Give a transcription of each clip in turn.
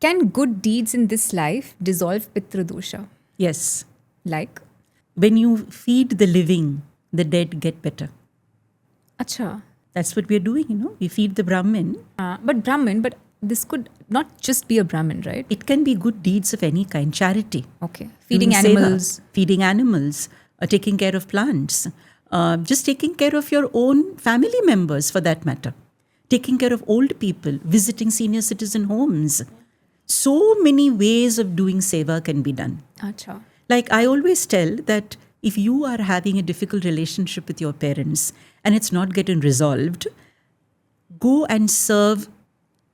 Can good deeds in this life dissolve Pitra dosha? Yes. Like? When you feed the living, the dead get better. Acha. That's what we're doing, We feed the Brahmin. But this could not just be a Brahmin, right? It can be good deeds of any kind, charity. Okay. Feeding Doing seva, animals. feeding animals, taking care of plants, just taking care of your own family members for that matter, taking care of old people, visiting senior citizen homes. So many ways of doing seva can be done. Acha. Like I always tell that if you are having a difficult relationship with your parents and it's not getting resolved, go and serve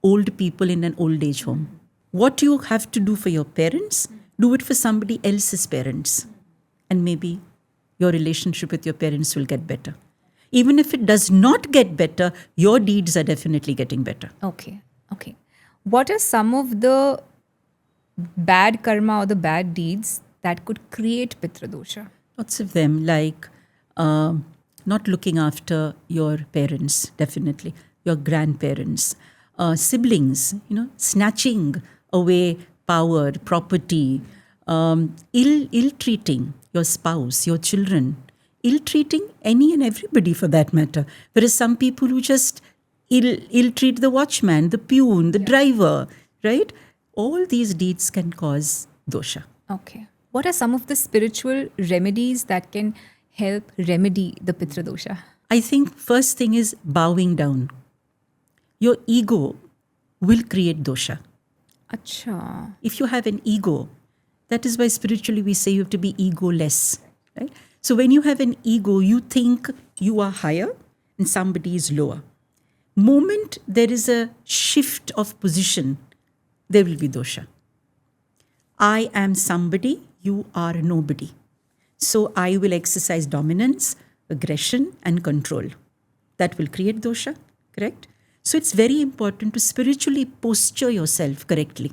old people in an old age home. What you have to do for your parents, do it for somebody else's parents. And maybe your relationship with your parents will get better. Even if it does not get better, your deeds are definitely getting better. Okay. What are some of the bad karma or the bad deeds that could create Pitra dosha? Lots of them, like not looking after your parents, definitely, your grandparents, siblings, snatching away power, property, ill-treating your spouse, your children, ill-treating any and everybody for that matter. Whereas some people who just ill-treat the watchman, the peon, the driver, right? All these deeds can cause dosha. Okay. What are some of the spiritual remedies that can help remedy the Pitra dosha? I think first thing is bowing down. Your ego will create dosha. Acha. If you have an ego, that is why spiritually we say you have to be egoless, right? So when you have an ego, you think you are higher and somebody is lower. Moment there is a shift of position, there will be dosha. I am somebody, you are nobody. So I will exercise dominance, aggression, and control. That will create dosha, correct? So it's very important to spiritually posture yourself correctly.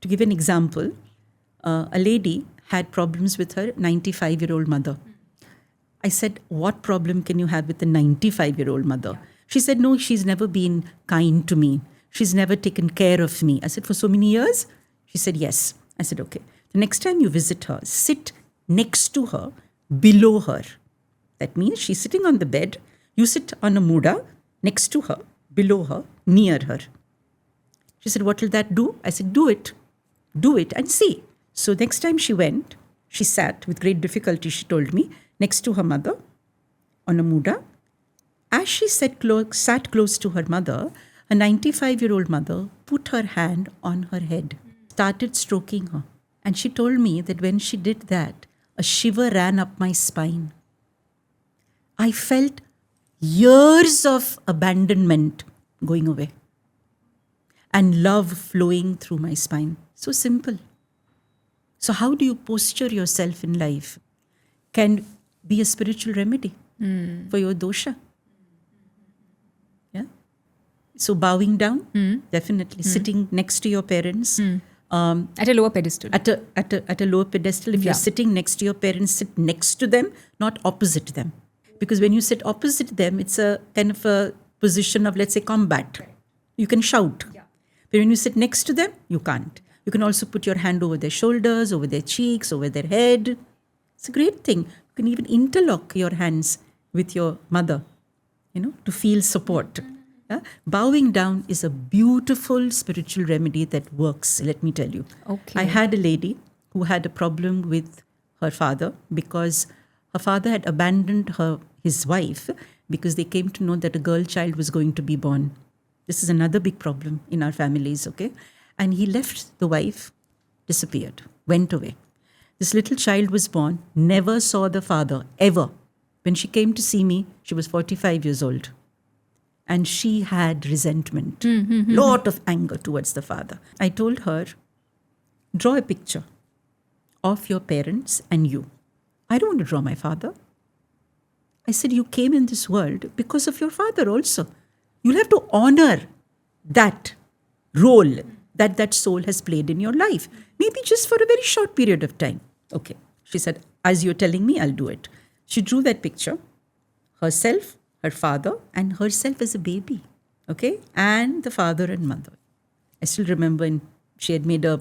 To give an example, a lady had problems with her 95-year-old mother. I said, what problem can you have with a 95-year-old mother? She said, no, she's never been kind to me. She's never taken care of me. I said, for so many years? She said, yes. I said, okay. The next time you visit her, sit next to her, below her. That means she's sitting on the bed. You sit on a muda next to her, below her, near her. She said, what will that do? I said, do it. Do it and see. So next time she went, she sat with great difficulty, she told me, next to her mother on a muda. As she sat close to her mother, a 95-year-old mother put her hand on her head, started stroking her. And she told me that when she did that, a shiver ran up my spine. I felt years of abandonment going away and love flowing through my spine. So simple. So how do you posture yourself in life? Can be a spiritual remedy for your dosha. Yeah. So bowing down, definitely. Sitting next to your parents. At a lower pedestal. At a lower pedestal. If you're sitting next to your parents, sit next to them, not opposite them. Because when you sit opposite them, it's a kind of a position of, let's say, combat. You can shout. But when you sit next to them, you can't. You can also put your hand over their shoulders, over their cheeks, over their head. It's a great thing. You can even interlock your hands with your mother, to feel support. Bowing down is a beautiful spiritual remedy that works, let me tell you. Okay. I had a lady who had a problem with her father because her father had abandoned his wife because they came to know that a girl child was going to be born. This is another big problem in our families, okay? And he left the wife, disappeared, went away. This little child was born, never saw the father, ever. When she came to see me, she was 45 years old. And she had resentment, lot of anger towards the father. I told her, draw a picture of your parents and you. I don't want to draw my father. I said, you came in this world because of your father also. You'll have to honor that role that soul has played in your life. Maybe just for a very short period of time. Okay. She said, as you're telling me, I'll do it. She drew that picture, herself, her father, and herself as a baby. Okay. And the father and mother. I still remember in She had made a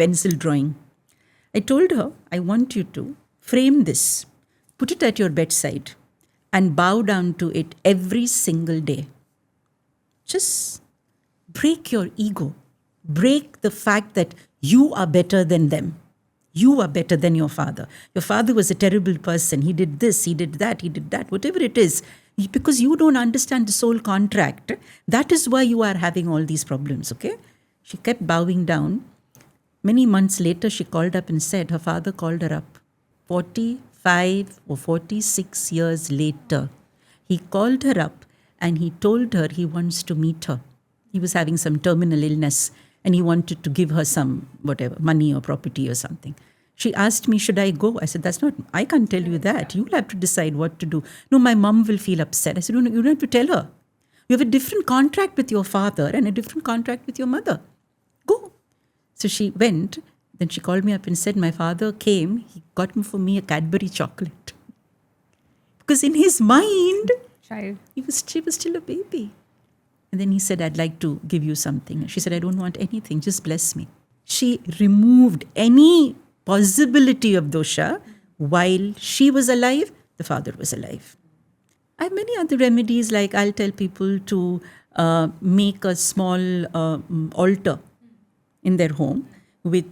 pencil drawing. I told her, I want you to frame this, put it at your bedside, and bow down to it every single day. Just break your ego. Break the fact that you are better than them. You are better than your father. Your father was a terrible person. He did this, he did that, whatever it is. Because you don't understand the soul contract, that is why you are having all these problems, okay? She kept bowing down. Many months later, she called up and said her father called her up. 45 or 46 years later, he called her up and he told her he wants to meet her. He was having some terminal illness and he wanted to give her some, whatever, money or property or something. She asked me, should I go? I said, I can't tell you that. You'll have to decide what to do. No, my mom will feel upset. I said, no, you don't have to tell her. You have a different contract with your father and a different contract with your mother. Go. So she went. Then she called me up and said, my father came. He got for me a Cadbury chocolate. Because in his mind, she was still a baby. And then he said, I'd like to give you something. She said, I don't want anything. Just bless me. She removed any possibility of dosha. While she was alive, the father was alive. I have many other remedies, like I'll tell people to make a small altar in their home with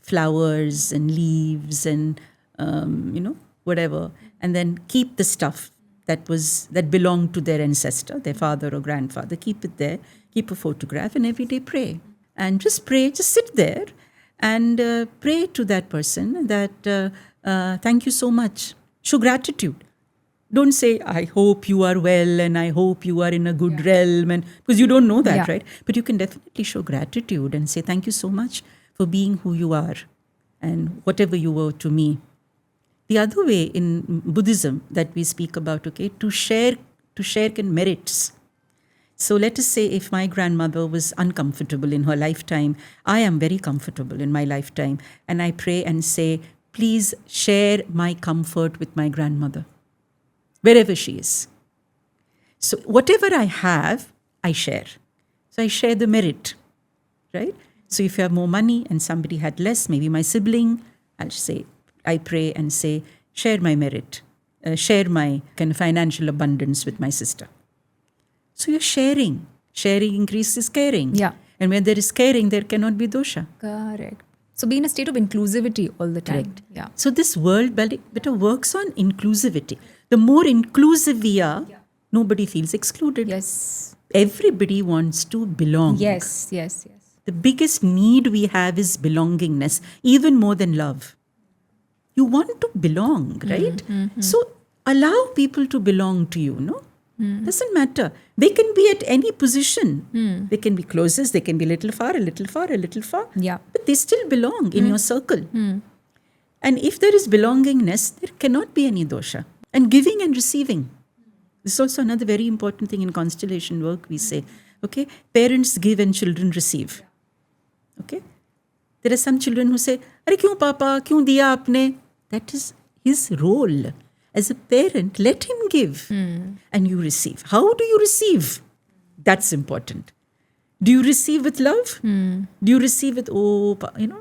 flowers and leaves and, whatever. And then keep the stuff that belonged to their ancestor, their father or grandfather. Keep it there. Keep a photograph and every day pray. And just pray, just sit there and pray to that person that thank you so much. Show gratitude. Don't say, I hope you are well and I hope you are in a good realm. And because you don't know that, right? But you can definitely show gratitude and say, thank you so much for being who you are and whatever you were to me. The other way in Buddhism that we speak about, okay, to share can merits. So let us say if my grandmother was uncomfortable in her lifetime, I am very comfortable in my lifetime. And I pray and say, please share my comfort with my grandmother, wherever she is. So whatever I have, I share. So I share the merit, right? So if you have more money and somebody had less, maybe my sibling, I pray and say, share my merit, share my kind of financial abundance with my sister. So you're sharing. Sharing increases caring. Yeah. And when there is caring, there cannot be dosha. Correct. So be in a state of inclusivity all the time. Correct. Yeah. So this world better works on inclusivity. The more inclusive we are, nobody feels excluded. Yes. Everybody wants to belong. Yes. The biggest need we have is belongingness, even more than love. You want to belong, right? So allow people to belong to you, no? Doesn't matter. They can be at any position. They can be closest, they can be a little far. Yeah. But they still belong in your circle. And if there is belongingness, there cannot be any dosha. And giving and receiving. This is also another very important thing in constellation work, we say. Okay? Parents give and children receive. Okay? There are some children who say, Arey kyun papa, kyun diya aapne? That is his role. As a parent, let him give and you receive. How do you receive? That's important. Do you receive with love? Do you receive with,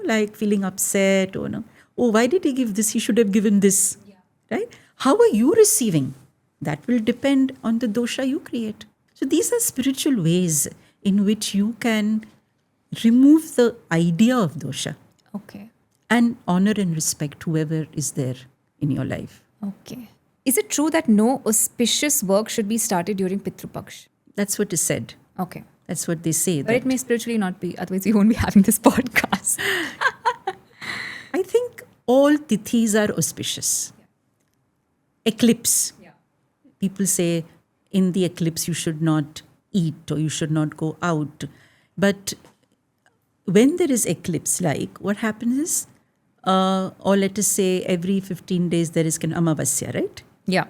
like feeling upset or no? Oh, why did he give this? He should have given this. Right? How are you receiving? That will depend on the dosha you create. So these are spiritual ways in which you can remove the idea of dosha. Okay. And honor and respect whoever is there in your life. Okay. Is it true that no auspicious work should be started during Pitru Paksh? That's what is said. Okay. That's what they say. But it may spiritually not be, otherwise we won't be having this podcast. I think all tithis are auspicious. Eclipse. People say in the eclipse you should not eat or you should not go out. But when there is eclipse, like what happens is, or let us say every 15 days there is an Amavasya, right? Yeah.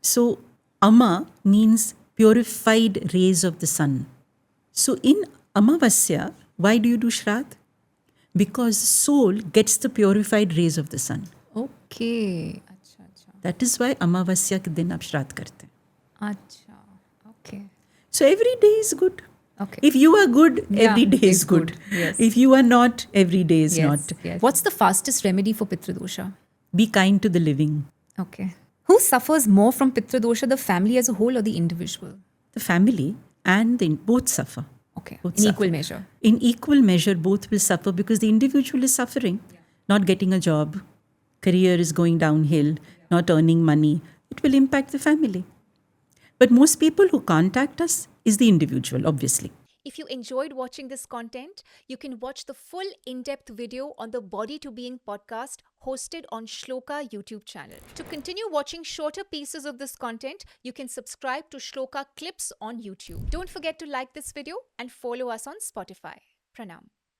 So Ama means purified rays of the sun. So in Amavasya, why do you do Shraddh? Because soul gets the purified rays of the sun. Okay. Acha. That is why Amavasya ke din aap Shraddh karte hain. Acha. Okay. So every day is good. Okay. If you are good, Yeah, every day is is good. good. Yes. If you are not, every day is Yes, not. yes. What's the fastest remedy for Pitta dosha? Be kind to the living. Okay. Who suffers more from Pitta dosha, the family as a whole or the individual? The family and both suffer. Okay. Both In suffer. equal measure. In equal measure, both will suffer because the individual is suffering, not getting a job, career is going downhill, not earning money. It will impact the family. But most people who contact us is the individual, obviously. If you enjoyed watching this content, you can watch the full in-depth video on the Body to Being podcast hosted on Shloka YouTube channel. To continue watching shorter pieces of this content, you can subscribe to Shloka Clips on YouTube. Don't forget to like this video and follow us on Spotify. Pranam.